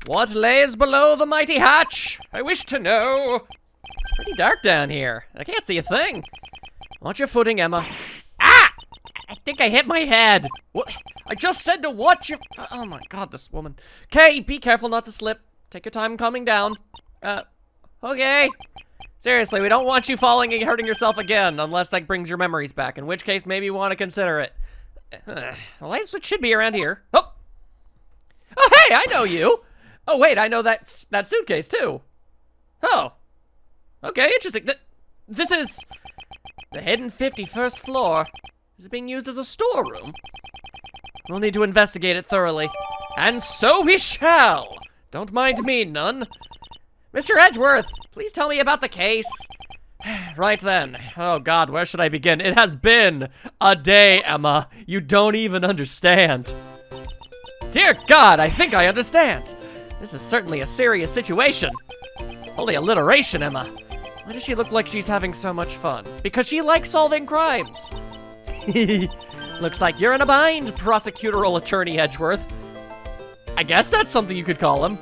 What lays below the mighty hatch? I wish to know. It's pretty dark down here. I can't see a thing. Watch your footing, Emma. Ah! I think I hit my head. What? I just said to watch your... Oh my god, this woman. Okay, be careful not to slip. Take your time calming down. Okay. Seriously, we don't want you falling and hurting yourself again, unless that brings your memories back, in which case maybe you want to consider it. The light switch should be around here. Oh! Oh, hey, I know you! Oh, wait, I know that suitcase, too. Oh. Okay, interesting. This is the hidden 51st floor. Is it being used as a storeroom? We'll need to investigate it thoroughly. And so we shall! Don't mind me, none. Mr. Edgeworth, please tell me about the case. Right then. Oh god, where should I begin? It has been a day, Emma. You don't even understand. Dear God, I think I understand. This is certainly a serious situation. Holy alliteration, Emma. Why does she look like she's having so much fun? Because she likes solving crimes. Looks like you're in a bind, prosecutorial attorney Edgeworth. I guess that's something you could call him.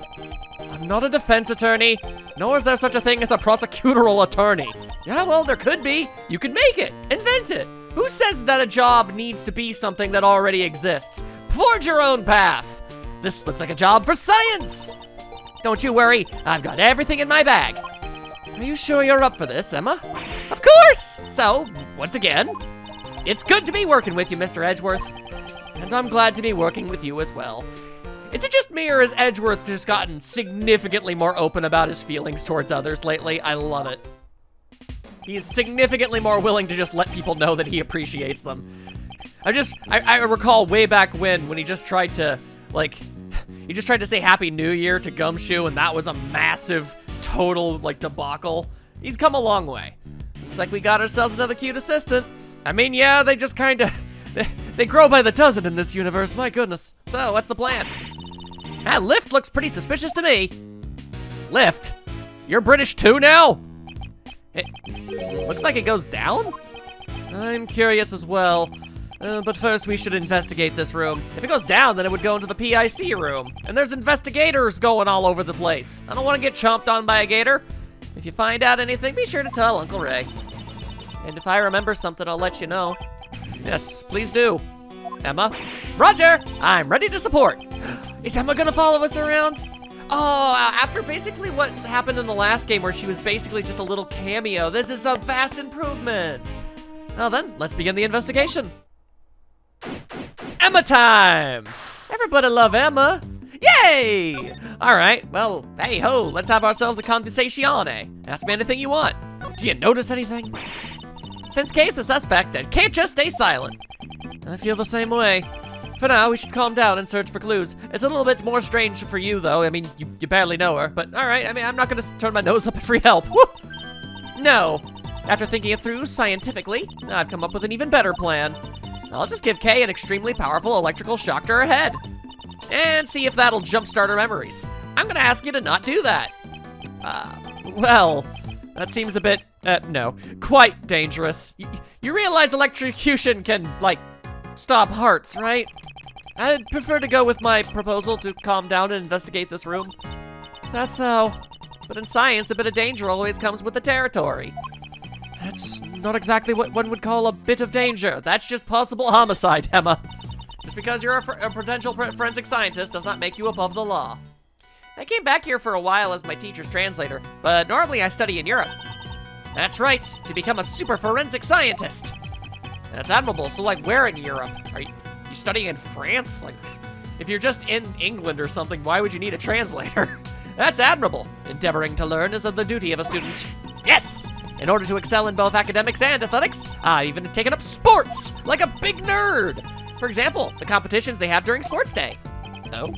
I'm not a defense attorney, nor is there such a thing as a prosecutorial attorney. Yeah, well, there could be. You could make it, invent it. Who says that a job needs to be something that already exists? Forge your own path. This looks like a job for science. Don't you worry, I've got everything in my bag. Are you sure you're up for this, Emma? Of course! So, once again, it's good to be working with you, Mr. Edgeworth. And I'm glad to be working with you as well. Is it just me, or has Edgeworth just gotten significantly more open about his feelings towards others lately? I love it. He's significantly more willing to just let people know that he appreciates them. I recall way back when he just tried to, he just tried to say Happy New Year to Gumshoe, and that was a massive, total, debacle. He's come a long way. Looks like we got ourselves another cute assistant. I mean, yeah, they just kinda, they grow by the dozen in this universe, my goodness. So, what's the plan? That lift looks pretty suspicious to me. Lift? You're British too now? It looks like it goes down? I'm curious as well. But first we should investigate this room. If it goes down, then it would go into the PIC room. And there's investigators going all over the place. I don't want to get chomped on by a gator. If you find out anything, be sure to tell Uncle Ray. And if I remember something, I'll let you know. Yes, please do. Emma? Roger! I'm ready to support. Is Emma gonna follow us around? Oh, after basically what happened in the last game where she was basically just a little cameo, this is a vast improvement. Well then, let's begin the investigation. Emma time! Everybody love Emma. Yay! All right, well, hey ho, let's have ourselves a conversazione. Ask me anything you want. Do you notice anything? Since Kay's the suspect, I can't just stay silent. I feel the same way. For now, we should calm down and search for clues. It's a little bit more strange for you, though. I mean, you barely know her, but all right. I mean, I'm not gonna turn my nose up at free help. Woo! No. After thinking it through scientifically, I've come up with an even better plan. I'll just give Kay an extremely powerful electrical shock to her head. And see if that'll jumpstart her memories. I'm gonna ask you to not do that. Well, that seems a bit, no, quite dangerous. You realize electrocution can, stop hearts, right? I'd prefer to go with my proposal to calm down and investigate this room. That's so. But in science, a bit of danger always comes with the territory. That's not exactly what one would call a bit of danger. That's just possible homicide, Emma. Just because you're a potential forensic scientist does not make you above the law. I came back here for a while as my teacher's translator, but normally I study in Europe. That's right, to become a super forensic scientist. That's admirable, so where in Europe? Are you studying in France? If you're just in England or something, why would you need a translator? That's admirable. Endeavoring to learn is the duty of a student. Yes! In order to excel in both academics and athletics, I've even taken up sports, like a big nerd. For example, the competitions they have during sports day. Oh?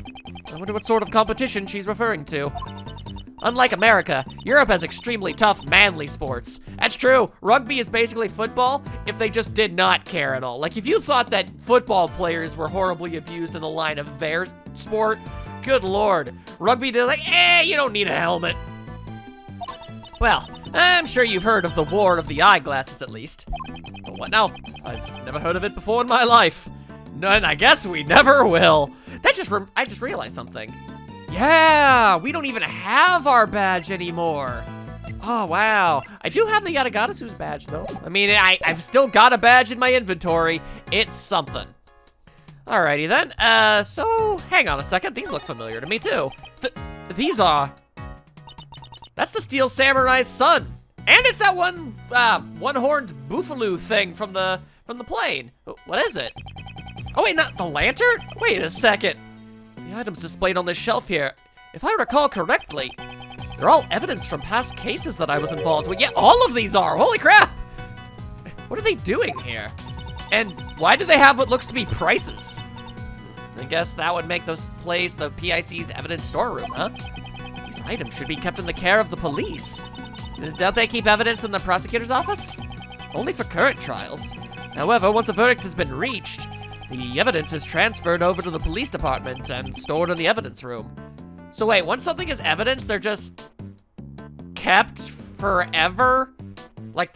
I wonder what sort of competition she's referring to. Unlike America, Europe has extremely tough, manly sports. That's true. Rugby is basically football if they just did not care at all. If you thought that football players were horribly abused in the line of their sport, good lord. Rugby, they're you don't need a helmet. Well, I'm sure you've heard of the War of the Eyeglasses at least. But what now? I've never heard of it before in my life. And I guess we never will. I just realized something. Yeah, we don't even have our badge anymore. Oh, wow. I do have the Yatagatasus badge, though. I mean, I've still got a badge in my inventory. It's something. Alrighty, then. So, hang on a second. These look familiar to me, too. These are... That's the Steel Samurai's son. And it's that one-horned Bufaloo thing from the plane. What is it? Oh, wait, not the lantern? Wait a second. The items displayed on this shelf here, if I recall correctly, they're all evidence from past cases that I was involved with. Yeah, all of these are. Holy crap. What are they doing here? And why do they have what looks to be prices? I guess that would make this place the PIC's evidence storeroom, huh? These items should be kept in the care of the police. Don't they keep evidence in the prosecutor's office? Only for current trials. However, once a verdict has been reached, the evidence is transferred over to the police department and stored in the evidence room. So wait, once something is evidence, they're just kept forever? Like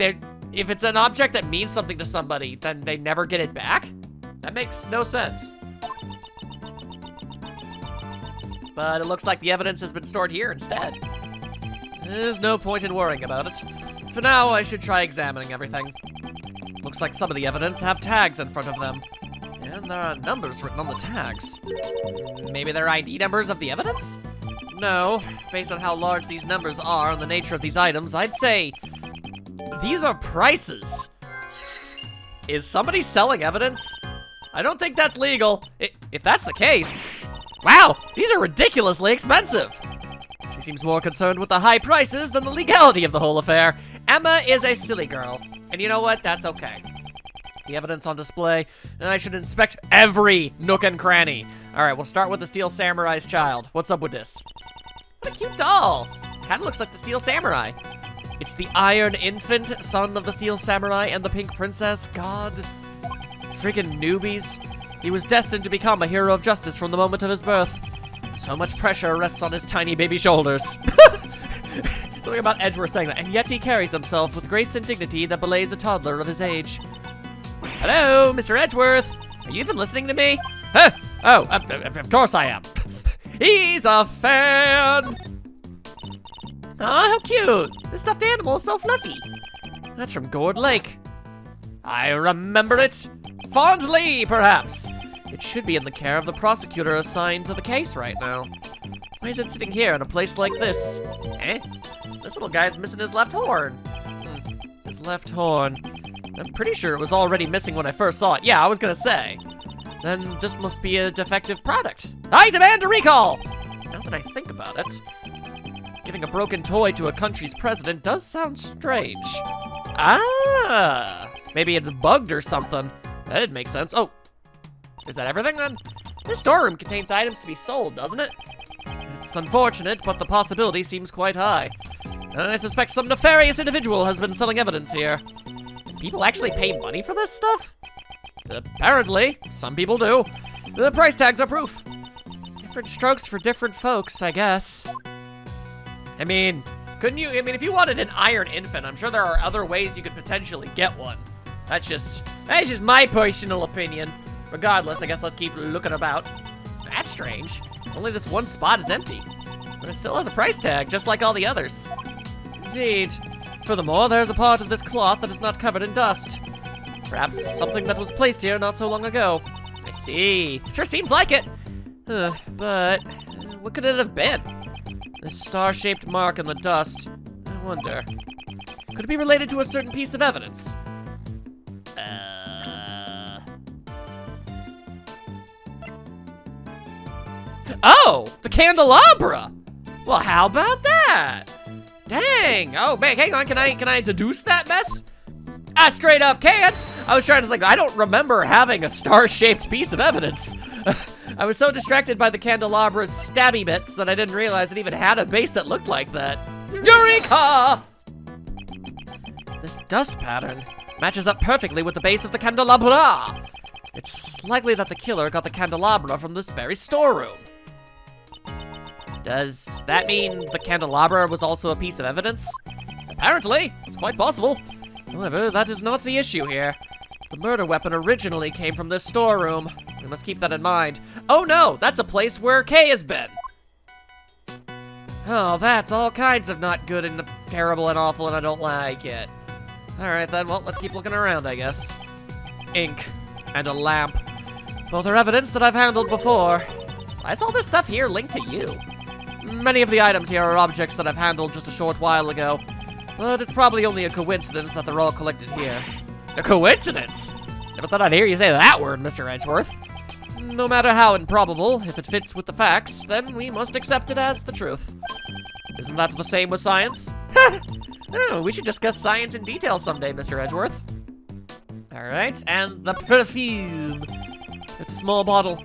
if it's an object that means something to somebody, then they never get it back? That makes no sense. But it looks like the evidence has been stored here instead. There's no point in worrying about it. For now, I should try examining everything. Looks like some of the evidence have tags in front of them. And there are numbers written on the tags. Maybe they're ID numbers of the evidence? No, based on how large these numbers are and the nature of these items, I'd say these are prices. Is somebody selling evidence? I don't think that's legal. If that's the case, wow, these are ridiculously expensive. She seems more concerned with the high prices than the legality of the whole affair. Emma is a silly girl, and you know what? That's okay. The evidence on display, and I should inspect every nook and cranny. All right, we'll start with the Steel Samurai's child. What's up with this? What a cute doll. Kind of looks like the Steel Samurai. It's the Iron Infant, son of the Steel Samurai and the Pink Princess. God, freaking newbies. He was destined to become a hero of justice from the moment of his birth. So much pressure rests on his tiny baby shoulders. Something about Edgeworth saying that. And yet he carries himself with grace and dignity that belays a toddler of his age. Hello, Mr. Edgeworth. Are you even listening to me? Huh? Oh, of course I am. He's a fan. Aw, how cute. This stuffed animal is so fluffy. That's from Gourd Lake. I remember it. Fondly, perhaps. It should be in the care of the prosecutor assigned to the case right now. Why is it sitting here in a place like this? Eh? This little guy's missing his left horn. His left horn. I'm pretty sure it was already missing when I first saw it. Yeah, I was gonna say. Then this must be a defective product. I demand a recall! Now that I think about it, giving a broken toy to a country's president does sound strange. Ah! Maybe it's bugged or something. That'd make sense. Oh, is that everything then? This storeroom contains items to be sold, doesn't it? It's unfortunate, but the possibility seems quite high. I suspect some nefarious individual has been selling evidence here. People actually pay money for this stuff? Apparently, some people do. The price tags are proof. Different strokes for different folks, I guess. I mean, couldn't you, if you wanted an Iron Infant, I'm sure there are other ways you could potentially get one. That's just my personal opinion. Regardless, I guess let's keep looking about. That's strange. Only this one spot is empty. But it still has a price tag, just like all the others. Indeed. Furthermore, there's a part of this cloth that is not covered in dust. Perhaps something that was placed here not so long ago. I see. Sure seems like it. But what could it have been? This star-shaped mark in the dust. I wonder. Could it be related to a certain piece of evidence? Oh, the candelabra. Well, how about that? Dang. Oh, man, hang on. Can I deduce that mess? I straight up can. I was trying to think, I don't remember having a star-shaped piece of evidence. I was so distracted by the candelabra's stabby bits that I didn't realize it even had a base that looked like that. Eureka! This dust pattern matches up perfectly with the base of the candelabra. It's likely that the killer got the candelabra from this very storeroom. Does that mean the candelabra was also a piece of evidence? Apparently, it's quite possible. However, that is not the issue here. The murder weapon originally came from this storeroom. We must keep that in mind. Oh no, that's a place where Kay has been. Oh, that's all kinds of not good and terrible and awful, and I don't like it. Alright then, well, let's keep looking around, I guess. Ink and a lamp. Both are evidence that I've handled before. Why is all this stuff here linked to you? Many of the items here are objects that I've handled just a short while ago, but it's probably only a coincidence that they're all collected here. A coincidence? Never thought I'd hear you say that word, Mr. Edgeworth. No matter how improbable, if it fits with the facts, then we must accept it as the truth. Isn't that the same with science? Oh, we should discuss science in detail someday, Mr. Edgeworth. Alright, and the perfume. It's a small bottle.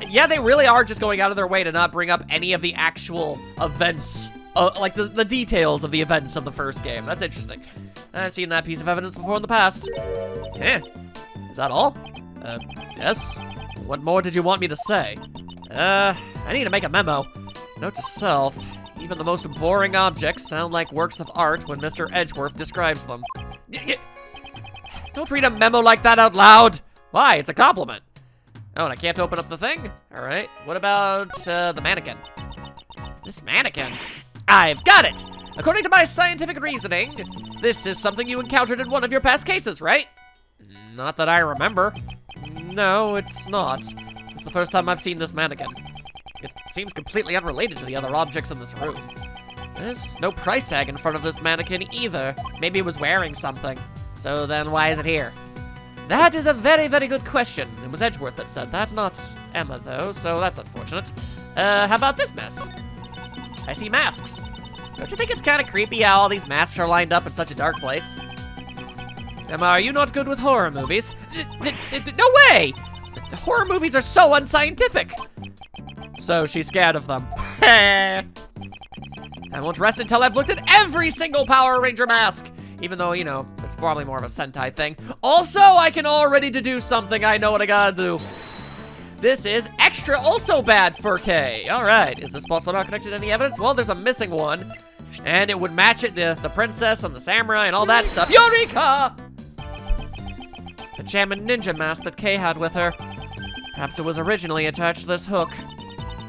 Yeah, they really are just going out of their way to not bring up any of the actual events, like the details of the events of the first game. That's interesting. I've seen that piece of evidence before in the past. Eh, is that all? Yes. What more did you want me to say? I need to make a memo. Note to self, even the most boring objects sound like works of art when Mr. Edgeworth describes them. Don't read a memo like that out loud. Why? It's a compliment. Oh, and I can't open up the thing? All right, what about the mannequin? This mannequin? I've got it! According to my scientific reasoning, this is something you encountered in one of your past cases, right? Not that I remember. No, it's not. It's the first time I've seen this mannequin. It seems completely unrelated to the other objects in this room. There's no price tag in front of this mannequin either. Maybe it was wearing something. So then why is it here? That is a very, very good question. It was Edgeworth that said that, not Emma, though, so that's unfortunate. How about this mess? I see masks. Don't you think it's kind of creepy how all these masks are lined up in such a dark place? Emma, are you not good with horror movies? No way! Horror movies are so unscientific. So she's scared of them. I won't rest until I've looked at every single Power Ranger mask. Even though, you know, it's probably more of a Sentai thing. Also, I can already deduce something. I know what I gotta do. This is extra also bad for K. All right, is this spot somehow connected to any evidence? Well, there's a missing one. And it would match it, the princess and the samurai and all that stuff. Eureka! The Shaman Ninja mask that Kay had with her. Perhaps it was originally attached to this hook.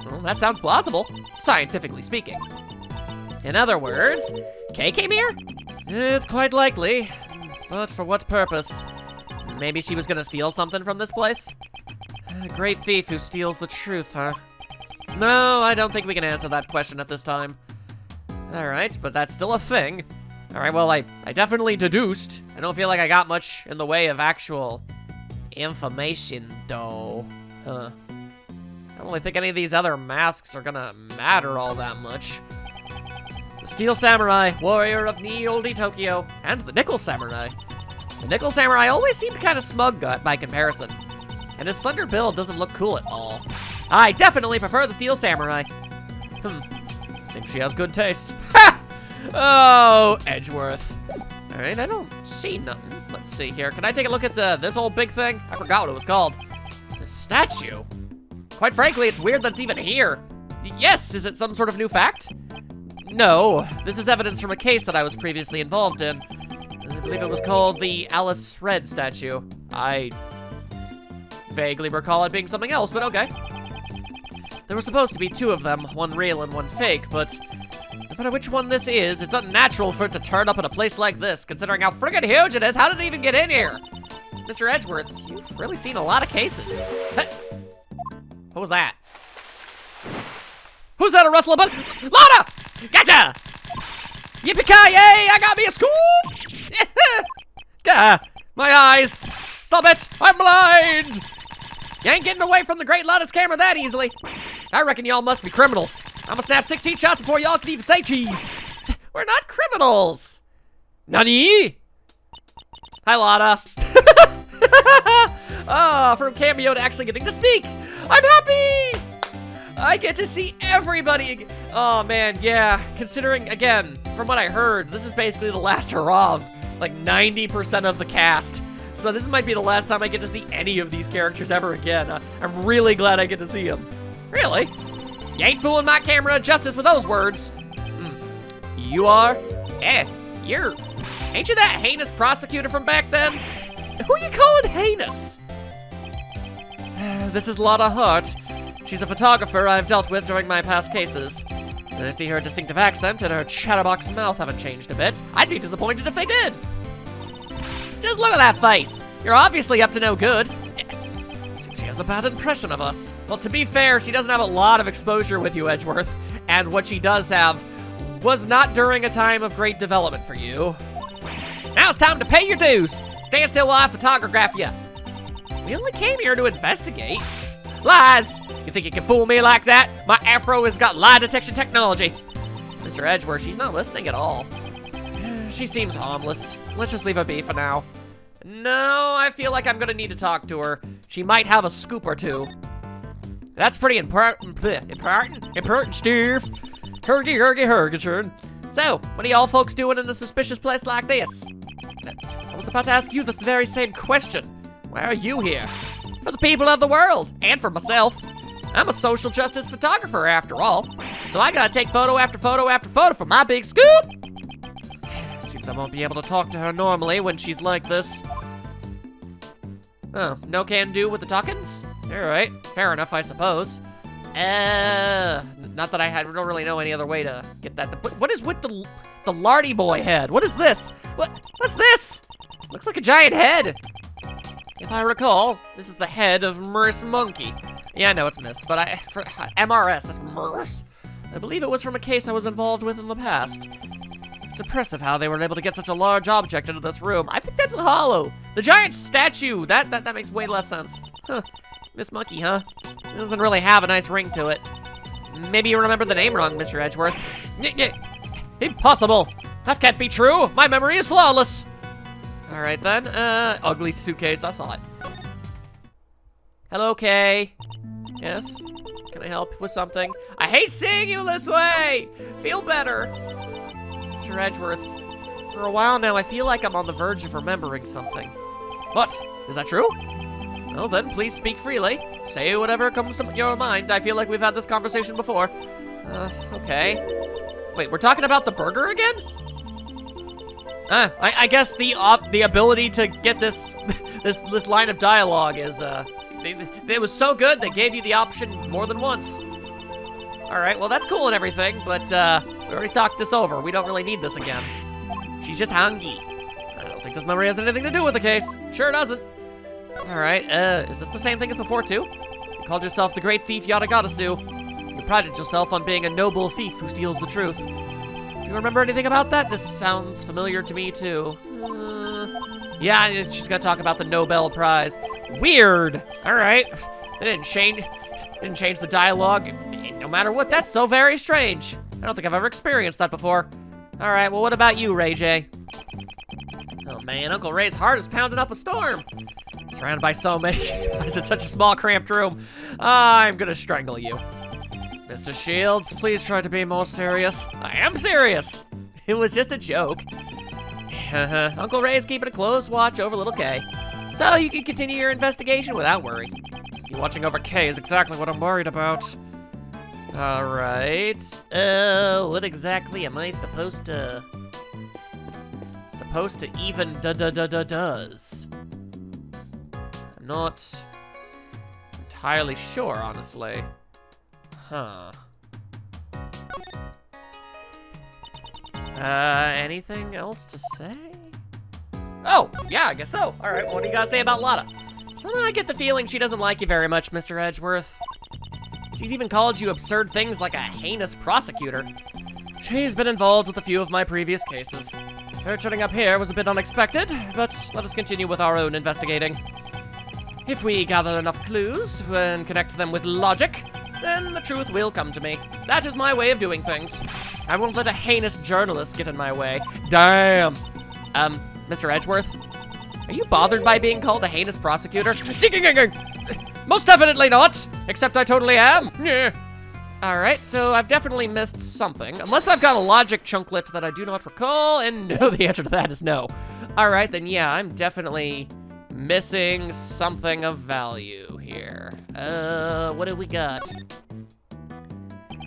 Well, that sounds plausible, scientifically speaking. In other words, Kay came here? It's quite likely, but for what purpose? Maybe she was gonna steal something from this place? A great thief who steals the truth, huh? No, I don't think we can answer that question at this time. All right, but that's still a thing. All right, well, I definitely deduced. I don't feel like I got much in the way of actual information, though. Huh. I don't really think any of these other masks are gonna matter all that much. The Steel Samurai, warrior of Oldie Tokyo, and the Nickel Samurai. The Nickel Samurai always seemed kind of smug by comparison, and his slender build doesn't look cool at all. I definitely prefer the Steel Samurai. Seems she has good taste. Ha! Oh, Edgeworth. All right, I don't see nothing. Let's see here. Can I take a look at this whole big thing? I forgot what it was called. The statue. Quite frankly, it's weird that it's even here. Yes, is it some sort of new fact? No, this is evidence from a case that I was previously involved in. I believe it was called the Alice Red statue. I vaguely recall it being something else, but okay. There were supposed to be two of them, one real and one fake, but no matter which one this is, it's unnatural for it to turn up in a place like this, considering how friggin' huge it is. How did it even get in here? Mr. Edgeworth, you've really seen a lot of cases. Hey. What was that? Who's that a rustling about? Lotta! Gotcha! Yippee-ki-yay! I got me a scoop! Gah! My eyes! Stop it! I'm blind! You ain't getting away from the great Lotta's camera that easily. I reckon y'all must be criminals. I'ma snap 16 shots before y'all can even say cheese. We're not criminals. Nani? Hi, Lotta. Oh, from cameo to actually getting to speak. I'm happy! I get to see everybody again. Oh man, yeah. Considering, again, from what I heard, this is basically the last hurrah of like 90% of the cast. So this might be the last time I get to see any of these characters ever again. I'm really glad I get to see them. Really? You ain't fooling my camera justice with those words. You are? You're... Ain't you that heinous prosecutor from back then? Who you calling heinous? This is Lotta Hart. She's a photographer I've dealt with during my past cases. I see her distinctive accent and her chatterbox mouth haven't changed a bit. I'd be disappointed if they did. Just look at that face. You're obviously up to no good. Seems she has a bad impression of us. Well, to be fair, she doesn't have a lot of exposure with you, Edgeworth. And what she does have was not during a time of great development for you. Now it's time to pay your dues. Stand still while I photograph you. We only came here to investigate. Lies! You think you can fool me like that? My afro has got lie detection technology. Mr. Edgeworth, she's not listening at all. She seems harmless. Let's just leave her be for now. No, I feel like I'm gonna need to talk to her. She might have a scoop or two. That's pretty important, Steve. Hurgy. So, what are y'all folks doing in a suspicious place like this? I was about to ask you this very same question. Why are you here? For the people of the world, and for myself. I'm a social justice photographer after all, so I gotta take photo after photo after photo for my big scoop. Seems I won't be able to talk to her normally when she's like this. Oh, no can do with the talkins? Alright, fair enough, I suppose. Not that I don't really know any other way to get that. What is with the Lardy boy head? What is this? What's this? Looks like a giant head. If I recall, this is the head of Merce Monkey. Yeah, I know it's Miss, but for MRS, that's Merce. I believe it was from a case I was involved with in the past. It's impressive how they were able to get such a large object into this room. I think that's hollow. The giant statue, that makes way less sense. Huh, Miss Monkey, huh? It doesn't really have a nice ring to it. Maybe you remember the name wrong, Mr. Edgeworth. Impossible. That can't be true. My memory is flawless. All right then, ugly suitcase, I saw it. Hello, Kay. Yes, can I help with something? I hate seeing you this way. Feel better. Mr. Edgeworth, for a while now, I feel like I'm on the verge of remembering something. What? Is that true? Well then, please speak freely. Say whatever comes to your mind. I feel like we've had this conversation before. Okay. Wait, we're talking about the burger again? I guess the ability to get this this line of dialogue is it was so good they gave you the option more than once. All right, well that's cool and everything, but we already talked this over. We don't really need this again. She's just hungry. I don't think this memory has anything to do with the case. Sure doesn't. All right, is this the same thing as before too? You called yourself the great thief Yadagatasu. You prided yourself on being a noble thief who steals the truth. Do you remember anything about that? This sounds familiar to me too. Yeah, she's gonna talk about the Nobel Prize. Weird. All right, they didn't change the dialogue. No matter what, that's so very strange. I don't think I've ever experienced that before. All right, well, what about you, Ray J? Oh man, Uncle Ray's heart is pounding up a storm. Surrounded by so many. Why is it such a small, cramped room? I'm gonna strangle you. Mr. Shields, please try to be more serious. I am serious. It was just a joke. Uncle Ray's keeping a close watch over little Kay, so you can continue your investigation without worry. You watching over Kay is exactly what I'm worried about. All right. What exactly am I supposed to even does? I'm not entirely sure, honestly. Huh. Anything else to say? Oh, yeah, I guess so. All right, what do you gotta say about Lotta? Somehow I get the feeling she doesn't like you very much, Mr. Edgeworth. She's even called you absurd things like a heinous prosecutor. She's been involved with a few of my previous cases. Her turning up here was a bit unexpected, but let us continue with our own investigating. If we gather enough clues and connect them with logic, then the truth will come to me. That is my way of doing things. I won't let a heinous journalist get in my way. Damn. Mr. Edgeworth, are you bothered by being called a heinous prosecutor? Most definitely not, except I totally am. Yeah. All right, so I've definitely missed something, unless I've got a logic chunklet that I do not recall, and no, the answer to that is no. All right, then yeah, I'm definitely missing something of value here. What do we got?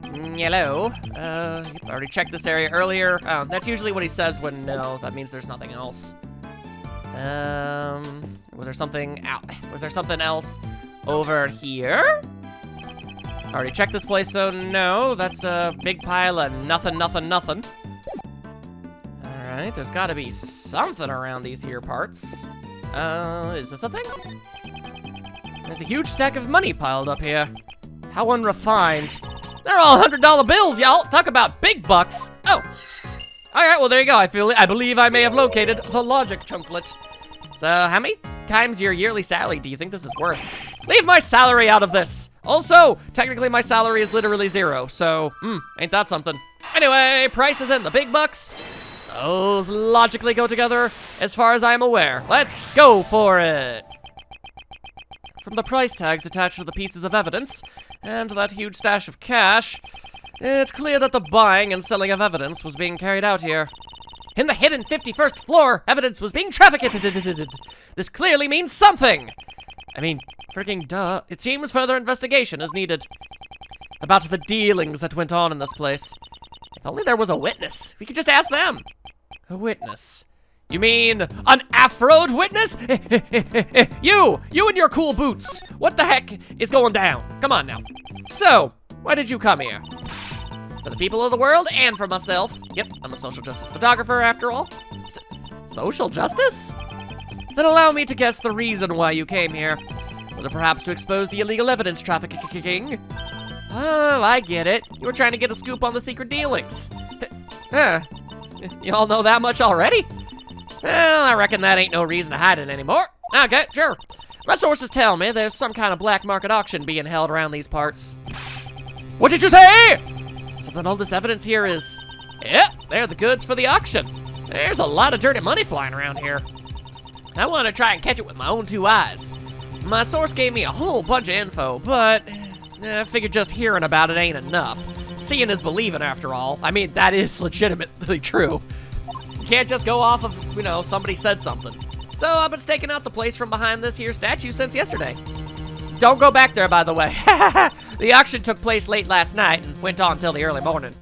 Hello. You already checked this area earlier. Oh, that's usually what he says when no, that means there's nothing else. Was there something else over here? Already checked this place, so no. That's a big pile of nothing. Alright, there's gotta be something around these here parts. Is this a thing? There's a huge stack of money piled up here. How unrefined. They're all $100 bills, y'all. Talk about big bucks. Oh. Alright, well, there you go. I believe I may have located the logic chunklet. So, how many times your yearly salary do you think this is worth? Leave my salary out of this. Also, technically my salary is literally 0, so, ain't that something. Anyway, prices in the big bucks. Those logically go together, as far as I am aware. Let's go for it. From the price tags attached to the pieces of evidence, and that huge stash of cash, it's clear that the buying and selling of evidence was being carried out here. In the hidden 51st floor, evidence was being trafficked. This clearly means something. I mean, freaking duh. It seems further investigation is needed about the dealings that went on in this place. If only there was a witness. We could just ask them. A witness? You mean an afroed witness? You and your cool boots. What the heck is going down? Come on now. So, why did you come here? For the people of the world and for myself. Yep, I'm a social justice photographer after all. Social justice? Then allow me to guess the reason why you came here. Was it perhaps to expose the illegal evidence trafficking? Oh, I get it. You were trying to get a scoop on the secret dealings. You all know that much already? Well, I reckon that ain't no reason to hide it anymore. Okay, sure. My sources tell me there's some kind of black market auction being held around these parts. What did you say? So then all this evidence here is... Yep, they're the goods for the auction. There's a lot of dirty money flying around here. I want to try and catch it with my own 2 eyes. My source gave me a whole bunch of info, but I figured just hearing about it ain't enough. Seeing is believing, after all. I mean, that is legitimately true. You can't just go off of, somebody said something. So I've been staking out the place from behind this here statue since yesterday. Don't go back there, by the way. The auction took place late last night and went on till the early morning.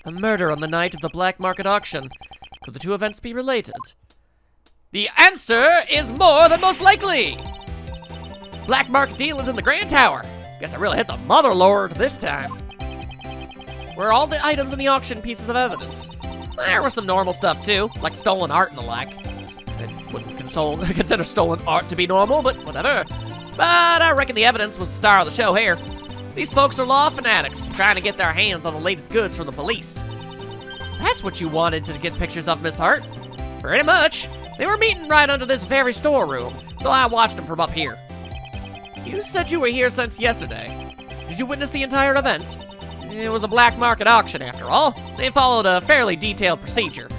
A murder on the night of the black market auction. Could the 2 events be related? The answer is more than most likely. Black market deal is in the Grand Tower. Guess I really hit the mother lord this time. Where are all the items in the auction pieces of evidence? There was some normal stuff too, like stolen art and the like. I wouldn't consider stolen art to be normal, but whatever. But I reckon the evidence was the star of the show here. These folks are law fanatics, trying to get their hands on the latest goods from the police. So that's what you wanted to get pictures of, Miss Hart? Pretty much. They were meeting right under this very storeroom, so I watched them from up here. You said you were here since yesterday. Did you witness the entire event? It was a black market auction, after all. They followed a fairly detailed procedure.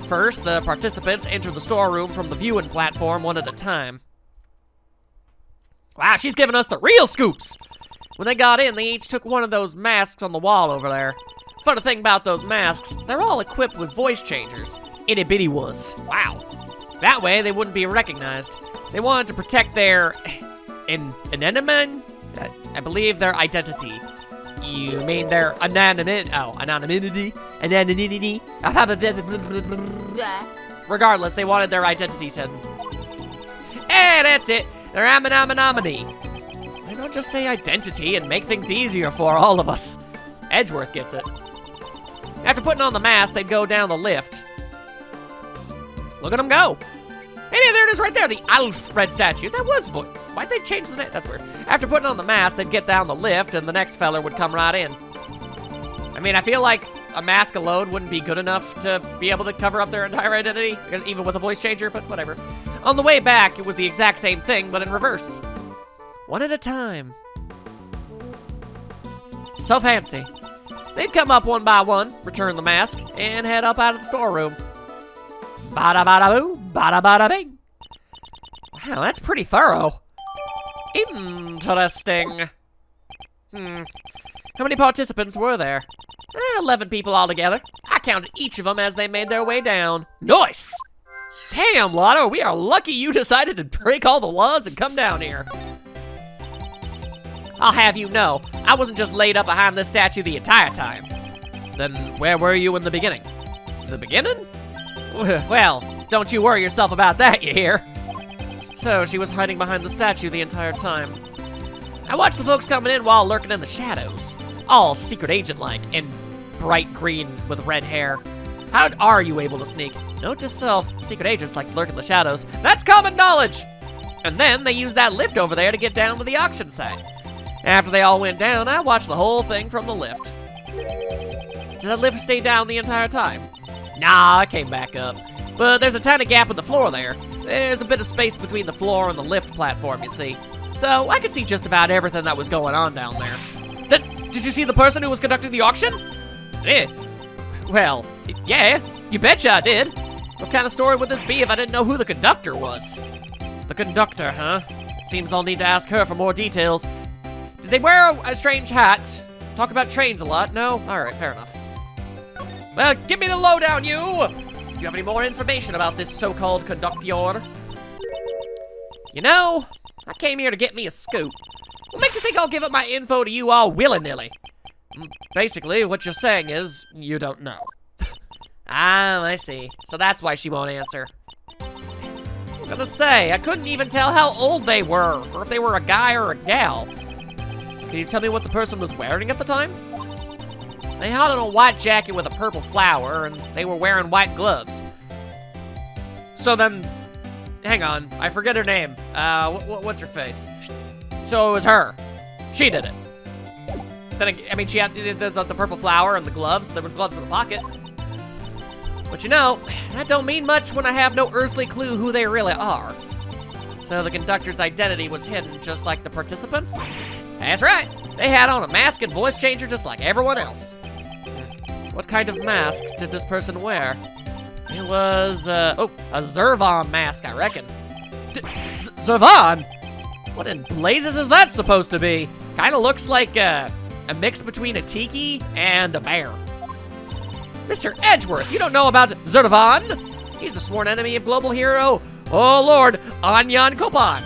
First, the participants entered the storeroom from the viewing platform one at a time. Wow, she's giving us the real scoops! When they got in, they each took one of those masks on the wall over there. Funny thing about those masks, they're all equipped with voice changers. Itty-bitty ones. Wow. That way, they wouldn't be recognized. They wanted to protect their... anonymity? I believe their identity. You mean their anonymity? Oh, anonymity? Anonymity? Regardless, they wanted their identities hidden. Hey, that's it. Their anonymity. Why not just say identity and make things easier for all of us? Edgeworth gets it. After putting on the mask, they'd go down the lift. Look at them go. Hey, there it is right there, the Alfred statue. That was voice. Why'd they change the name? That's weird. After putting on the mask, they'd get down the lift, and the next feller would come right in. I mean, I feel like a mask alone wouldn't be good enough to be able to cover up their entire identity, even with a voice changer, but whatever. On the way back, it was the exact same thing, but in reverse. One at a time. So fancy. They'd come up one by one, return the mask, and head up out of the storeroom. Bada-bada-boo, bada-bada-bing. Wow, that's pretty thorough. Interesting. How many participants were there? 11 people altogether. I counted each of them as they made their way down. Nice! Damn, Lotta, we are lucky you decided to break all the laws and come down here. I'll have you know, I wasn't just laid up behind this statue the entire time. Then where were you in the beginning? The beginning? Well, don't you worry yourself about that, you hear? So she was hiding behind the statue the entire time. I watched the folks coming in while lurking in the shadows. All secret agent-like, and bright green with red hair. How are you able to sneak? Note to self, secret agents like to lurk in the shadows. That's common knowledge! And then they used that lift over there to get down to the auction site. After they all went down, I watched the whole thing from the lift. Did that lift stay down the entire time? Nah, I came back up. But there's a tiny gap in the floor there. There's a bit of space between the floor and the lift platform, you see. So I could see just about everything that was going on down there. Did you see the person who was conducting the auction? Well, yeah, you betcha I did. What kind of story would this be if I didn't know who the conductor was? The conductor, huh? It seems I'll need to ask her for more details. Did they wear a strange hat? Talk about trains a lot? No? Alright, fair enough. Well, give me the lowdown, you! Do you have any more information about this so-called conductor? You know, I came here to get me a scoop. What makes you think I'll give up my info to you all willy-nilly? Basically, what you're saying is, you don't know. Ah, I see. So that's why she won't answer. I'm gonna say, I couldn't even tell how old they were, or if they were a guy or a gal. Can you tell me what the person was wearing at the time? They had on a white jacket with a purple flower, and they were wearing white gloves. So then, hang on, I forget her name. What's her face? So it was her. She did it. Then, I mean, she had the purple flower and the gloves. There was gloves in the pocket. But you know, that don't mean much when I have no earthly clue who they really are. So the conductor's identity was hidden just like the participants? That's right. They had on a mask and voice changer just like everyone else. What kind of mask did this person wear? It was, a Zervon mask, I reckon. Zervon? What in blazes is that supposed to be? Kinda looks like, a mix between a tiki and a bear. Mr. Edgeworth, you don't know about Zervon? He's the sworn enemy of global hero, oh lord, Anyan Kopan.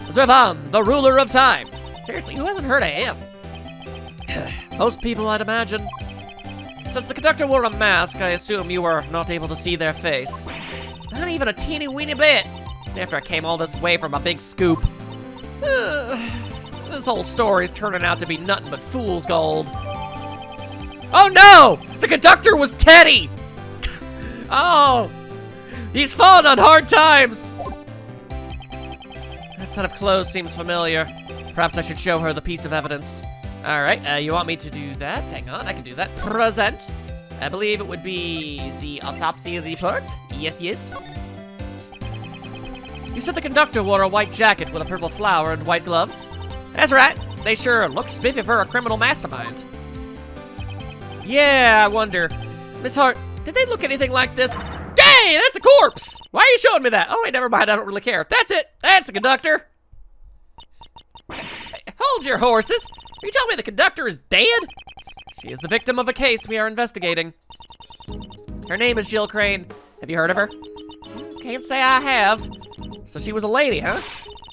Zervon, the ruler of time. Seriously, who hasn't heard of him? Most people, I'd imagine. Since the conductor wore a mask, I assume you were not able to see their face. Not even a teeny weeny bit. After I came all this way from a big scoop. This whole story's turning out to be nothing but fool's gold. Oh no! The conductor was Teddy! Oh! He's fallen on hard times! That set of clothes seems familiar. Perhaps I should show her the piece of evidence. Alright, you want me to do that? Hang on, I can do that. Present. I believe it would be the autopsy report. Yes, yes. You said the conductor wore a white jacket with a purple flower and white gloves? That's right. They sure look spiffy for a criminal mastermind. Yeah, I wonder. Miss Hart, did they look anything like this? Dang, that's a corpse! Why are you showing me that? Oh, wait, never mind, I don't really care. That's it! That's the conductor! Hold your horses! Are you telling me the conductor is dead? She is the victim of a case we are investigating. Her name is Jill Crane. Have you heard of her? Can't say I have. So she was a lady, huh?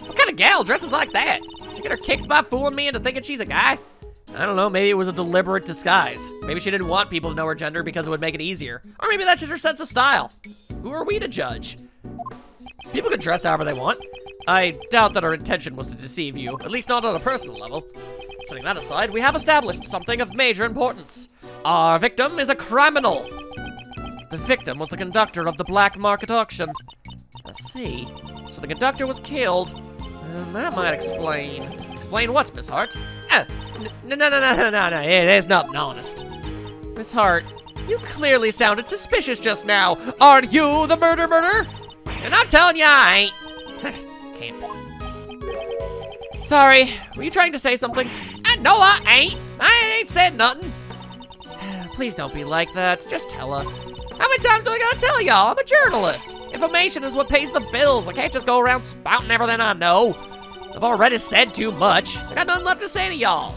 What kind of gal dresses like that? Did she get her kicks by fooling me into thinking she's a guy? I don't know, maybe it was a deliberate disguise. Maybe she didn't want people to know her gender because it would make it easier. Or maybe that's just her sense of style. Who are we to judge? People can dress however they want. I doubt that her intention was to deceive you, at least not on a personal level. Setting that aside, we have established something of major importance. Our victim is a criminal. The victim was the conductor of the black market auction. I see. So the conductor was killed. And that might explain. Explain what, Miss Hart? No, there's nothing honest. Miss Hart, you clearly sounded suspicious just now. Aren't you the murderer? And I'm telling you, I ain't. Can't be. Sorry, were you trying to say something? No, I ain't. I ain't said nothing. Please don't be like that. Just tell us. How many times do I gotta tell y'all? I'm a journalist. Information is what pays the bills. I can't just go around spouting everything I know. I've already said too much. I got nothing left to say to y'all.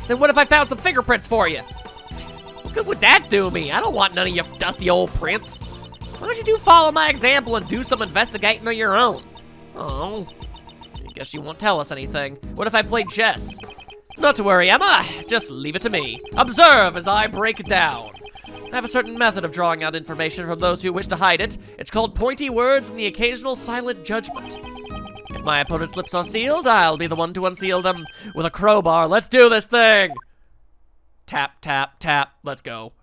Then what if I found some fingerprints for you? What good would that do me? I don't want none of your dusty old prints. Why don't you follow my example and do some investigating of your own? Oh, I guess you won't tell us anything. What if I played chess? Not to worry, Emma. Just leave it to me. Observe as I break it down. I have a certain method of drawing out information from those who wish to hide it. It's called pointy words and the occasional silent judgment. If my opponent's lips are sealed, I'll be the one to unseal them with a crowbar. Let's do this thing! Tap, tap, tap. Let's go.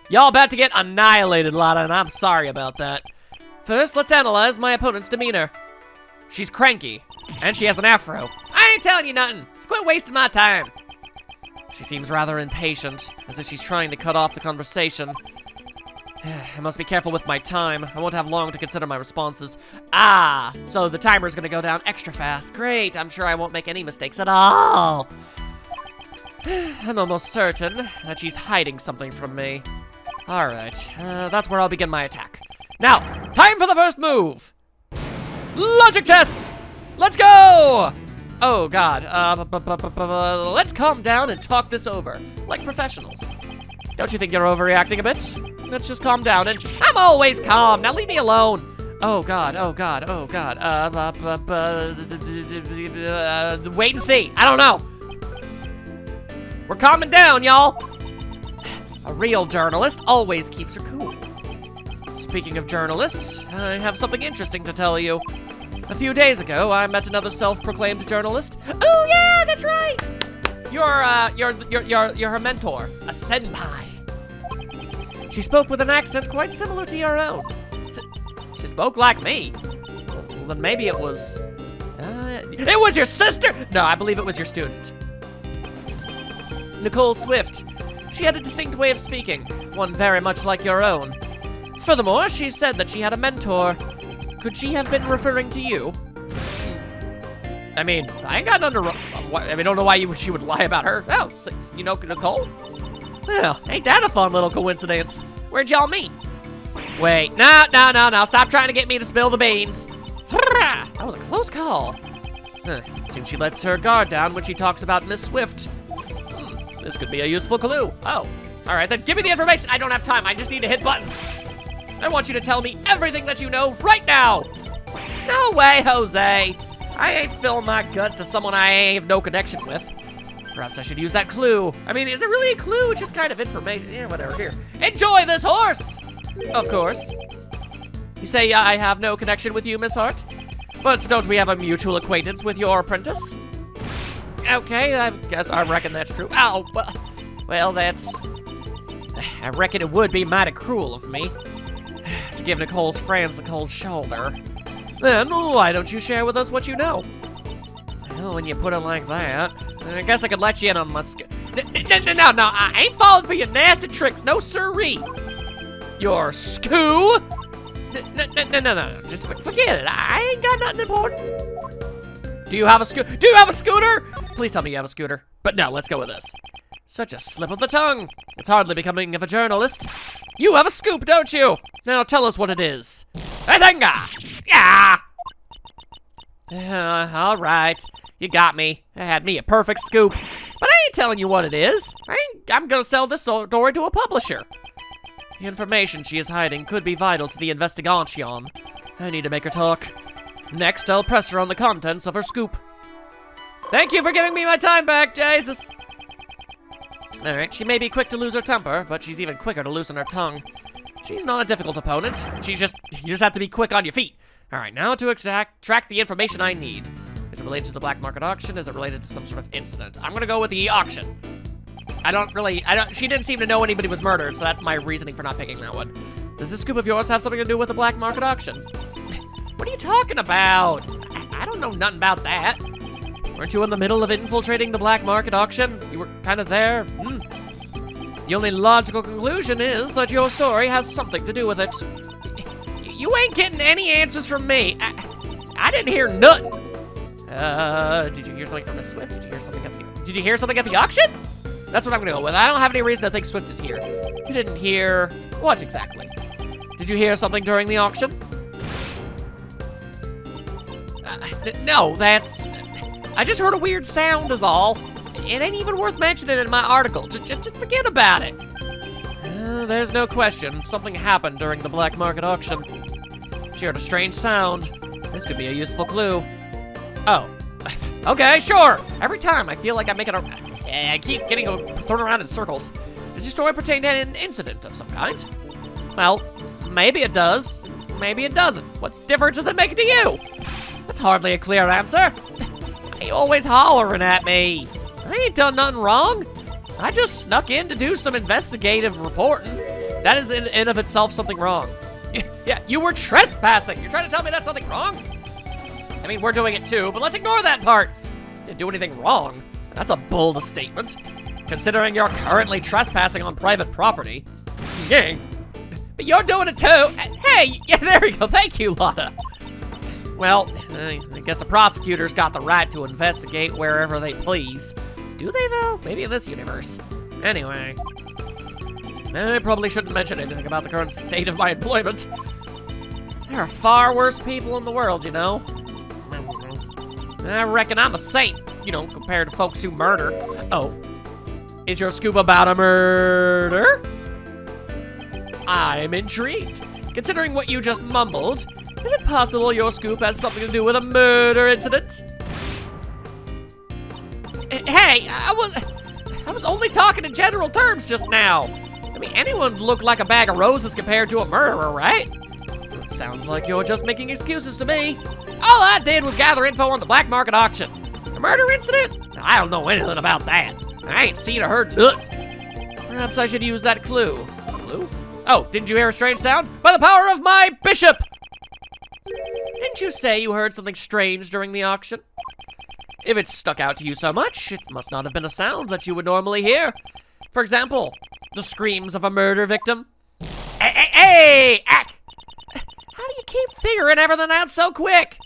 Y'all about to get annihilated, Lotta, and I'm sorry about that. First, let's analyze my opponent's demeanor. She's cranky, and she has an afro. I ain't telling you nothing. So quit wasting my time. She seems rather impatient, as if she's trying to cut off the conversation. I must be careful with my time. I won't have long to consider my responses. Ah, so the timer's gonna go down extra fast. Great, I'm sure I won't make any mistakes at all. I'm almost certain that she's hiding something from me. All right, that's where I'll begin my attack. Now, time for the first move. Logic chess! Let's go! Oh, God. Let's calm down and talk this over, like professionals. Don't you think you're overreacting a bit? Let's just calm down and... I'm always calm. Now leave me alone. Oh, God. Oh, God. Oh, God. Wait and see. I don't know. We're calming down, y'all. A real journalist always keeps her cool. Speaking of journalists, I have something interesting to tell you. A few days ago, I met another self-proclaimed journalist. Oh yeah, that's right. You're her mentor, a senpai. She spoke with an accent quite similar to your own. She spoke like me. Well, then maybe it was. It was your sister. No, I believe it was your student. Nicole Swift. She had a distinct way of speaking, one very much like your own. Furthermore, she said that she had a mentor. Could she have been referring to you? I mean, I ain't got none to... I don't know why she would lie about her. Oh, you know Nicole? Well, ain't that a fun little coincidence? Where'd y'all meet? Wait, no. Stop trying to get me to spill the beans. That was a close call. Seems she lets her guard down when she talks about Miss Swift. This could be a useful clue. Oh, all right, then give me the information. I don't have time. I just need to hit buttons. I want you to tell me everything that you know right now. No way, Jose. I ain't spilling my guts to someone I have no connection with. Perhaps I should use that clue. I mean, is it really a clue? It's just kind of information. Yeah, whatever. Here. Enjoy this horse! Of course. You say I have no connection with you, Miss Hart? But don't we have a mutual acquaintance with your apprentice? Okay, I guess I reckon that's true. Ow! Well, that's... I reckon it would be mighty cruel of me to give Nicole's friends the cold shoulder. Then, why don't you share with us what you know? Well, when you put it like that, I guess I could let you in on my No, I ain't falling for your nasty tricks, no siree. Your scoo? No, just forget it. I ain't got nothing important. Do you have a scooter? Please tell me you have a scooter. But no, let's go with this. Such a slip of the tongue. It's hardly becoming of a journalist. You have a scoop, don't you? Now tell us what it is. Atenga! Yeah! All right. You got me. I had me a perfect scoop. But I ain't telling you what it is. I'm gonna sell this story to a publisher. The information she is hiding could be vital to the investigation. I need to make her talk. Next, I'll press her on the contents of her scoop. Thank you for giving me my time back, Jesus. All right, she may be quick to lose her temper, but she's even quicker to loosen her tongue. She's not a difficult opponent. You just have to be quick on your feet. All right, now to track the information I need. Is it related to the black market auction? Is it related to some sort of incident? I'm gonna go with the auction. She didn't seem to know anybody was murdered, so that's my reasoning for not picking that one. Does this scoop of yours have something to do with the black market auction? What are you talking about? I don't know nothing about that. Weren't you in the middle of infiltrating the black market auction? You were kind of there? The only logical conclusion is that your story has something to do with it. You ain't getting any answers from me. I didn't hear nothing. Did you hear something from Miss Swift? Did you hear something at the auction? That's what I'm gonna go with. I don't have any reason to think Swift is here. You didn't hear what exactly? Did you hear something during the auction? No, that's... I just heard a weird sound is all. It ain't even worth mentioning in my article. Just forget about it. There's no question. Something happened during the black market auction. She heard a strange sound. This could be a useful clue. Oh. Okay, sure. Every time I feel like I'm making I keep getting thrown around in circles. Does your story pertain to an incident of some kind? Well, maybe it does. maybe it doesn't. What difference does it make to you? That's hardly a clear answer. Why are you always hollering at me? I ain't done nothing wrong. I just snuck in to do some investigative reporting. That is in and of itself something wrong. Yeah, you were trespassing. You're trying to tell me that's something wrong? I mean, we're doing it too, but let's ignore that part. Didn't do anything wrong. That's a bold statement, considering you're currently trespassing on private property. Yeah, but you're doing it too. Hey, yeah, there we go. Thank you, Lotta. Well, I guess the prosecutors got the right to investigate wherever they please. Do they, though? Maybe in this universe. Anyway, I probably shouldn't mention anything about the current state of my employment. There are far worse people in the world, you know. I reckon I'm a saint, you know, compared to folks who murder. Oh, is your scoop about a murder? I'm intrigued. Considering what you just mumbled, is it possible your scoop has something to do with a murder incident? Hey, I was only talking in general terms just now. I mean, anyone would look like a bag of roses compared to a murderer, right? It sounds like you're just making excuses to me. All I did was gather info on the black market auction. A murder incident? I don't know anything about that. I ain't seen or heard nothing. Perhaps I should use that clue. Clue? Oh, didn't you hear a strange sound? By the power of my bishop! Didn't you say you heard something strange during the auction? If it stuck out to you so much, it must not have been a sound that you would normally hear. For example, the screams of a murder victim. Hey! Ack! How do you keep figuring everything out so quick?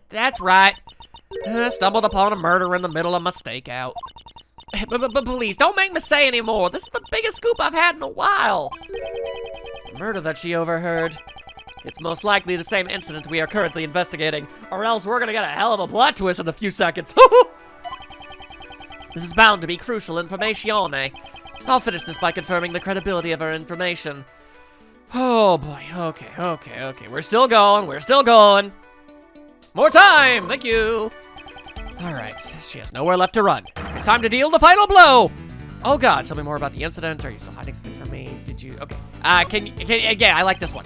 That's right. I stumbled upon a murder in the middle of my stakeout. But please, don't make me say any more. This is the biggest scoop I've had in a while. The murder that she overheard. It's most likely the same incident we are currently investigating, or else we're gonna get a hell of a plot twist in a few seconds. This is bound to be crucial information, eh? I'll finish this by confirming the credibility of our information. Oh boy, okay. We're still going. More time, thank you. All right, she has nowhere left to run. It's time to deal the final blow. Oh God, tell me more about the incident. Are you still hiding something from me? Did you, okay. Yeah, I like this one.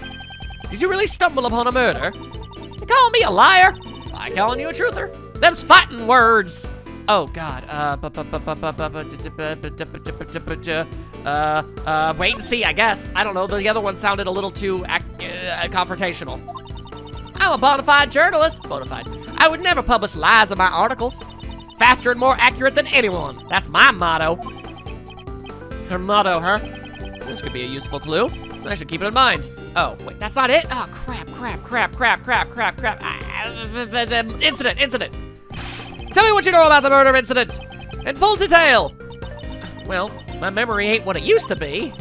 Did you really stumble upon a murder? You calling me a liar? I calling you a truther? Them's fighting words. Oh God, wait and see, I guess. I don't know, the other one sounded a little too confrontational. I'm a bona fide journalist. Bona fide. I would never publish lies in my articles. Faster and more accurate than anyone. That's my motto. Her motto, huh? This could be a useful clue. I should keep it in mind. Oh, wait, that's not it? Oh, crap. Incident. Tell me what you know about the murder incident. In full detail. Well, my memory ain't what it used to be.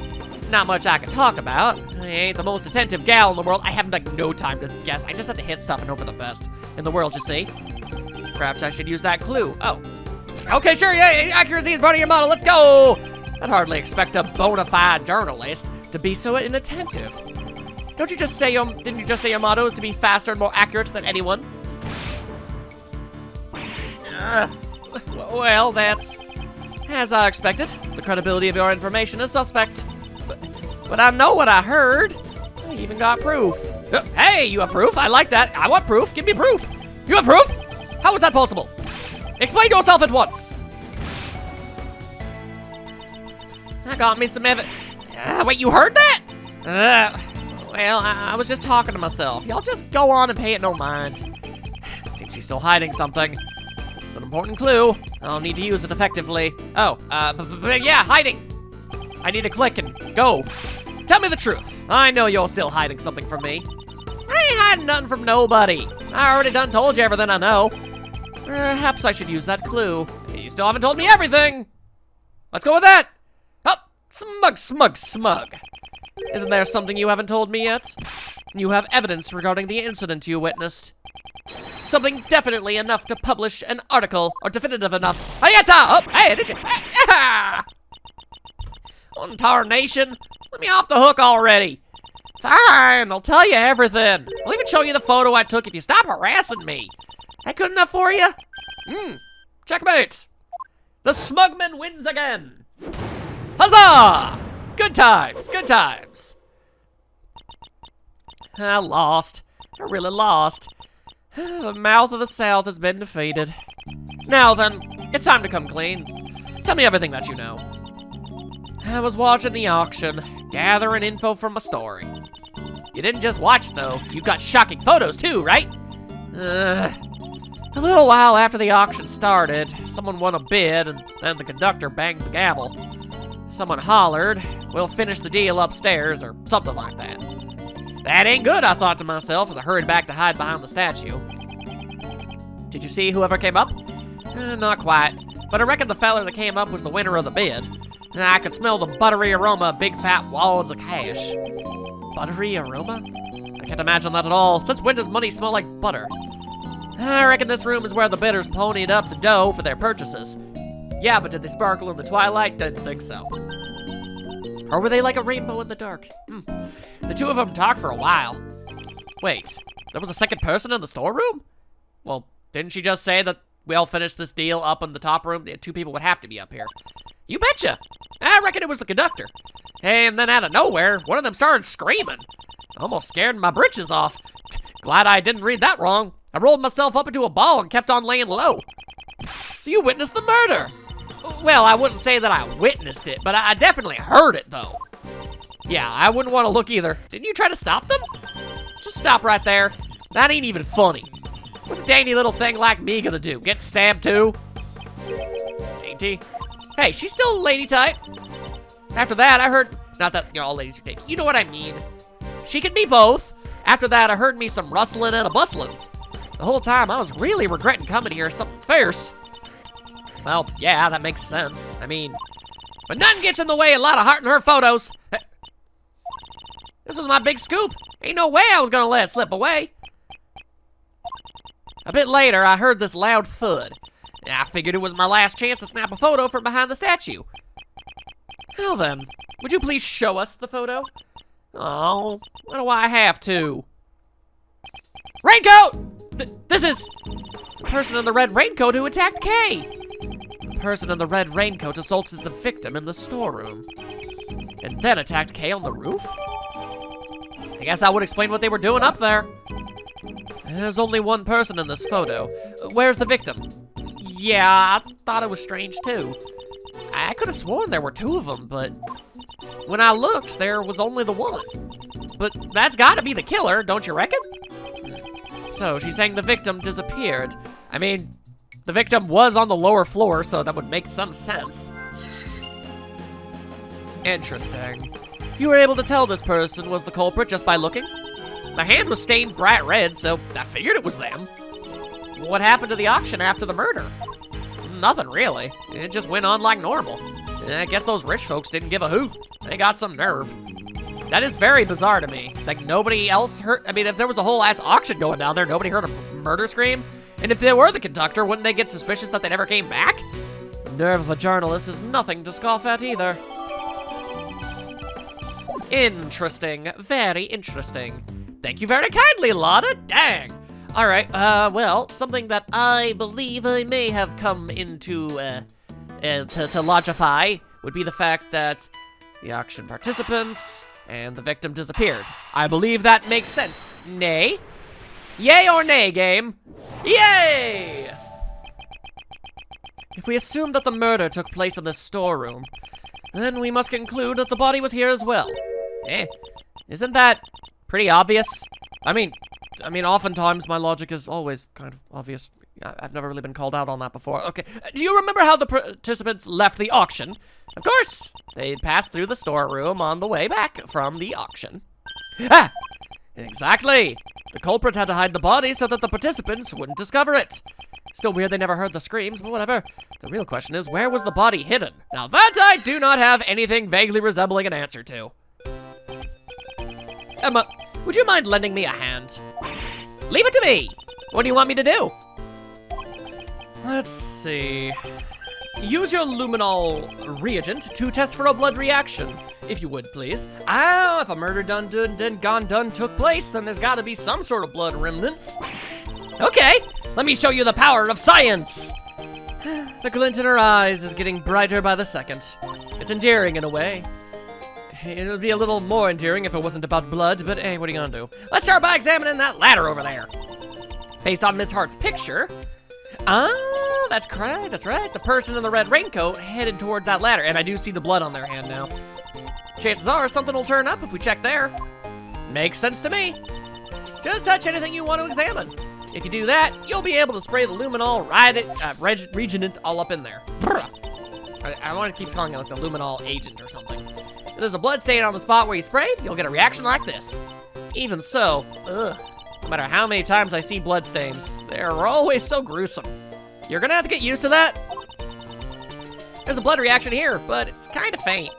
Not much I can talk about. I ain't the most attentive gal in the world. I have like no time to guess. I just have to hit stuff and hope for the best in the world, you see. Perhaps I should use that clue. Oh. Okay, sure, yeah, accuracy is part of your model. Let's go. I'd hardly expect a bona fide journalist to be so inattentive. Didn't you just say your motto is to be faster and more accurate than anyone? Well, that's as I expected. The credibility of your information is suspect. But I know what I heard. I even got proof. Hey, you have proof? I like that. I want proof. Give me proof. You have proof? How is that possible? Explain yourself at once. I got me some evidence. Wait, you heard that? Well, I was just talking to myself. Y'all just go on and pay it no mind. Seems she's still hiding something. This is an important clue. I'll need to use it effectively. Oh, yeah, hiding. I need to click and go. Tell me the truth. I know you're still hiding something from me. I ain't hiding nothing from nobody. I already done told you everything I know. Perhaps I should use that clue. You still haven't told me everything. Let's go with that. Oh, smug. Isn't there something you haven't told me yet? You have evidence regarding the incident you witnessed. Something definitely enough to publish an article, or definitive enough. Ayata! Oh, hey, did you? Oh, tarnation. Let me off the hook already. Fine, I'll tell you everything. I'll even show you the photo I took if you stop harassing me. That good enough for you? Checkmate. The smugman wins again. Huzzah! Good times. I lost. I really lost. The mouth of the South has been defeated. Now then, it's time to come clean. Tell me everything that you know. I was watching the auction, gathering info from my story. You didn't just watch, though. You got shocking photos, too, right? A little while after the auction started, someone won a bid, and then the conductor banged the gavel. Someone hollered, "We'll finish the deal upstairs," or something like that. That ain't good, I thought to myself as I hurried back to hide behind the statue. Did you see whoever came up? Not quite, but I reckon the fella that came up was the winner of the bid. I could smell the buttery aroma of big fat wads of cash. Buttery aroma? I can't imagine that at all. Since when does money smell like butter? I reckon this room is where the bidders ponied up the dough for their purchases. Yeah, but did they sparkle in the twilight? Didn't think so. Or were they like a rainbow in the dark? The two of them talked for a while. Wait, there was a second person in the storeroom? Well, didn't she just say that we all finished this deal up in the top room? The two people would have to be up here. You betcha! I reckon it was the conductor. And then out of nowhere, one of them started screaming. Almost scared my britches off. Glad I didn't read that wrong. I rolled myself up into a ball and kept on laying low. So you witnessed the murder? Well, I wouldn't say that I witnessed it, but I definitely heard it, though. Yeah, I wouldn't want to look either. Didn't you try to stop them? Just stop right there. That ain't even funny. What's a dainty little thing like me gonna do? Get stabbed too? Dainty? Hey, she's still a lady type. After that, I heard... Not that all ladies are dainty. You know what I mean. She can be both. After that, I heard me some rustling and a bustlings. The whole time, I was really regretting coming here something fierce. Well, yeah, that makes sense. I mean, but nothing gets in the way of Lotta Hart and her photos. This was my big scoop. Ain't no way I was gonna let it slip away. A bit later, I heard this loud thud. I figured it was my last chance to snap a photo from behind the statue. Well then, would you please show us the photo? Oh, why do I have to? Raincoat! This is the person in the red raincoat who attacked Kay. The person in the red raincoat assaulted the victim in the storeroom and then attacked Kay on the roof? I guess that would explain what they were doing up there. There's only one person in this photo. Where's the victim? Yeah, I thought it was strange too. I could have sworn there were two of them, but when I looked, there was only the one. But that's gotta be the killer, don't you reckon? So she's saying the victim disappeared. I mean, the victim was on the lower floor, so that would make some sense. Interesting. You were able to tell this person was the culprit just by looking? The hand was stained bright red, so I figured it was them. What happened to the auction after the murder? Nothing really. It just went on like normal. I guess those rich folks didn't give a hoot. They got some nerve. That is very bizarre to me. Like, nobody else heard... I mean, if there was a whole ass auction going down there, nobody heard a murder scream? And if they were the conductor, wouldn't they get suspicious that they never came back? The nerve of a journalist is nothing to scoff at either. Interesting. Very interesting. Thank you very kindly, Lotta. Dang. All right, well, something that I believe I may have come into, to logify would be the fact that the auction participants and the victim disappeared. I believe that makes sense. Nay? Yay or nay, game? Yay! If we assume that the murder took place in this storeroom, then we must conclude that the body was here as well. Isn't that pretty obvious? I mean, oftentimes my logic is always kind of obvious. I've never really been called out on that before. Okay, do you remember how the participants left the auction? Of course, they'd passed through the storeroom on the way back from the auction. Ah! Exactly! The culprit had to hide the body so that the participants wouldn't discover it. Still weird they never heard the screams, but whatever. The real question is, where was the body hidden? Now that I do not have anything vaguely resembling an answer to. Emma, would you mind lending me a hand? Leave it to me! What do you want me to do? Let's see. Use your Luminol reagent to test for a blood reaction, if you would, please. If a murder done took place, then there's gotta be some sort of blood remnants. Okay, let me show you the power of science! The glint in her eyes is getting brighter by the second. It's endearing in a way. It would be a little more endearing if it wasn't about blood, but hey, what are you gonna do? Let's start by examining that ladder over there. Based on Miss Hart's picture, that's right, that's right. The person in the red raincoat headed towards that ladder, and I do see the blood on their hand now. Chances are something will turn up if we check there. Makes sense to me. Just touch anything you want to examine. If you do that, you'll be able to spray the luminol reagent all up in there. I want to keep calling it like the luminol agent or something. If there's a blood stain on the spot where you sprayed, you'll get a reaction like this. Even so, no matter how many times I see blood stains, they're always so gruesome. You're gonna have to get used to that. There's a blood reaction here, but it's kind of faint.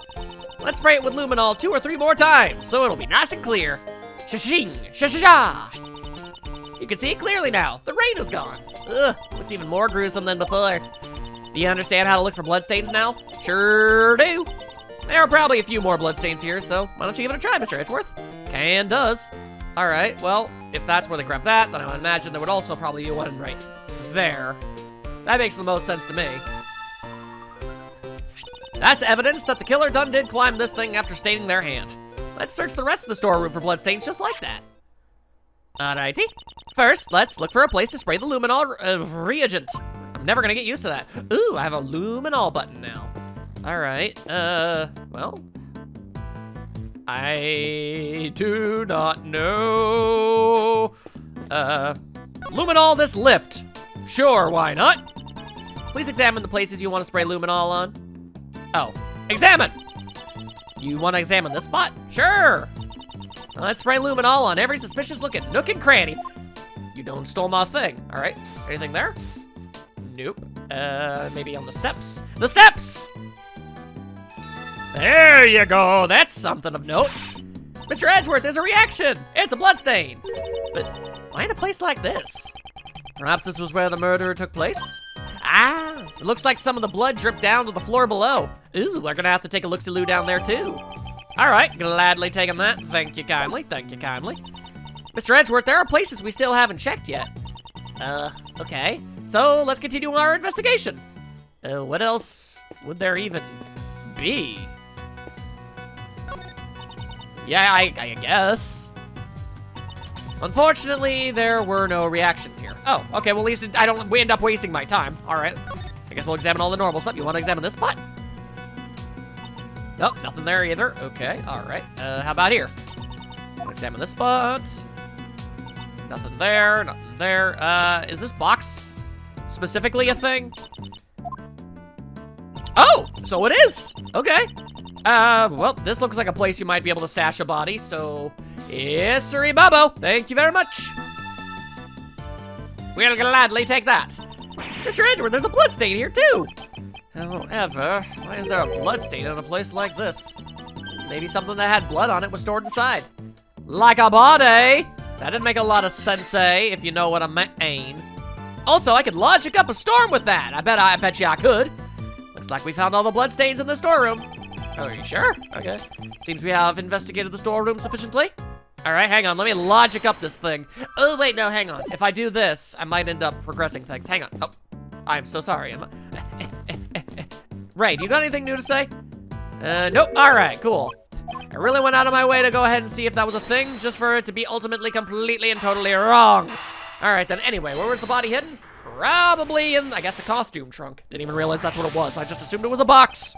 Let's spray it with luminol 2 or 3 more times, so it'll be nice and clear. Shashing, shashasha. You can see it clearly now. The rain is gone. Ugh, looks even more gruesome than before. Do you understand how to look for bloodstains now? Sure do. There are probably a few more bloodstains here, so why don't you give it a try, Mr. Edgeworth? Can does. All right, well, if that's where they grabbed that, then I would imagine there would also probably be one right there. That makes the most sense to me. That's evidence that the killer did climb this thing after staining their hand. Let's search the rest of the storeroom for bloodstains just like that. Alrighty. First, let's look for a place to spray the luminol reagent. I'm never gonna get used to that. Ooh, I have a luminol button now. All right, well, I do not know. Luminol this lift. Sure, why not? Please examine the places you want to spray luminol on. Oh, examine. You want to examine this spot? Sure. Well, let's spray luminol on every suspicious looking nook and cranny. You don't stole my thing. All right, anything there? Nope. Maybe on the steps. The steps! There you go, that's something of note. Mr. Edgeworth, there's a reaction. It's a bloodstain. But why in a place like this? Perhaps this was where the murder took place? Ah, it looks like some of the blood dripped down to the floor below. Ooh, we're gonna have to take a look-see-loo down there too. All right, gladly taking that. Thank you kindly, thank you kindly. Mr. Edgeworth, there are places we still haven't checked yet. Okay. So let's continue our investigation. What else would there even be? Yeah, I guess. Unfortunately, there were no reactions here. Oh, okay, well at least we end up wasting my time. All right, I guess we'll examine all the normal stuff. You want to examine this spot? Nope, nothing there either. Okay, all right. How about here? Examine this spot. Nothing there, nothing there. Is this box specifically a thing? Oh, so it is. Okay. Well, this looks like a place you might be able to stash a body, so yes, sirree, Bobo. Thank you very much. We'll gladly take that. Mr. Edgeworth, there's a bloodstain here too. However, why is there a bloodstain in a place like this? Maybe something that had blood on it was stored inside. Like a body. That didn't make a lot of sense, if you know what I mean. Also, I could logic up a storm with that. I bet you I could. Looks like we found all the bloodstains in the storeroom. Oh, are you sure? Okay. Seems we have investigated the storeroom sufficiently. All right, hang on. Let me logic up this thing. Oh, wait, no, hang on. If I do this, I might end up progressing things. Hang on. Oh, I'm so sorry. Ray, do you got anything new to say? Nope. All right, cool. I really went out of my way to go ahead and see if that was a thing, just for it to be ultimately, completely, and totally wrong. All right, then. Anyway, where was the body hidden? Probably in, I guess, a costume trunk. Didn't even realize that's what it was. I just assumed it was a box.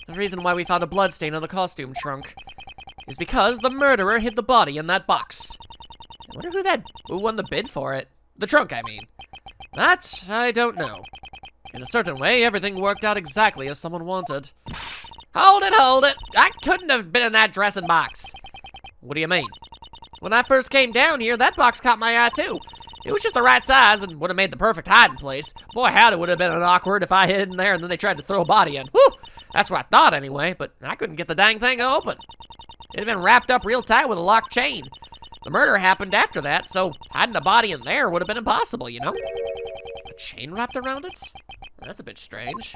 The reason why we found a bloodstain on the costume trunk is because the murderer hid the body in that box. I wonder who won the bid for it. The trunk, I mean. That, I don't know. In a certain way, everything worked out exactly as someone wanted. Hold it, hold it. I couldn't have been in that dressing box. What do you mean? When I first came down here, that box caught my eye too. It was just the right size and would have made the perfect hiding place. Boy, howdy, would have been awkward if I hid in there and then they tried to throw a body in. Whew! That's what I thought anyway, but I couldn't get the dang thing open. It had been wrapped up real tight with a locked chain. The murder happened after that, so hiding a body in there would have been impossible, you know? A chain wrapped around it? That's a bit strange.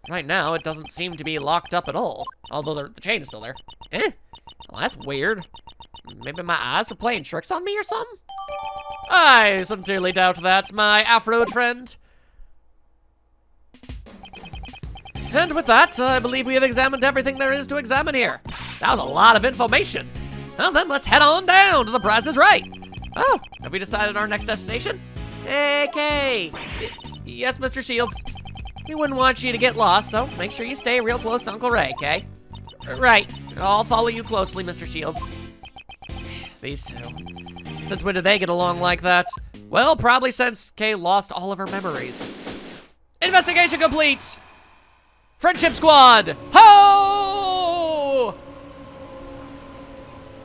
Right now, it doesn't seem to be locked up at all, although the chain is still there. Well, that's weird. Maybe my eyes are playing tricks on me or something? I sincerely doubt that, my Afro friend. And with that, I believe we have examined everything there is to examine here. That was a lot of information. Well then, let's head on down to The Price is Right. Oh, have we decided our next destination? Hey, Kay. Yes, Mr. Shields. We wouldn't want you to get lost, so make sure you stay real close to Uncle Ray, Kay? Right, I'll follow you closely, Mr. Shields. These two. Since when did they get along like that? Well, probably since Kay lost all of her memories. Investigation complete! Friendship Squad, ho!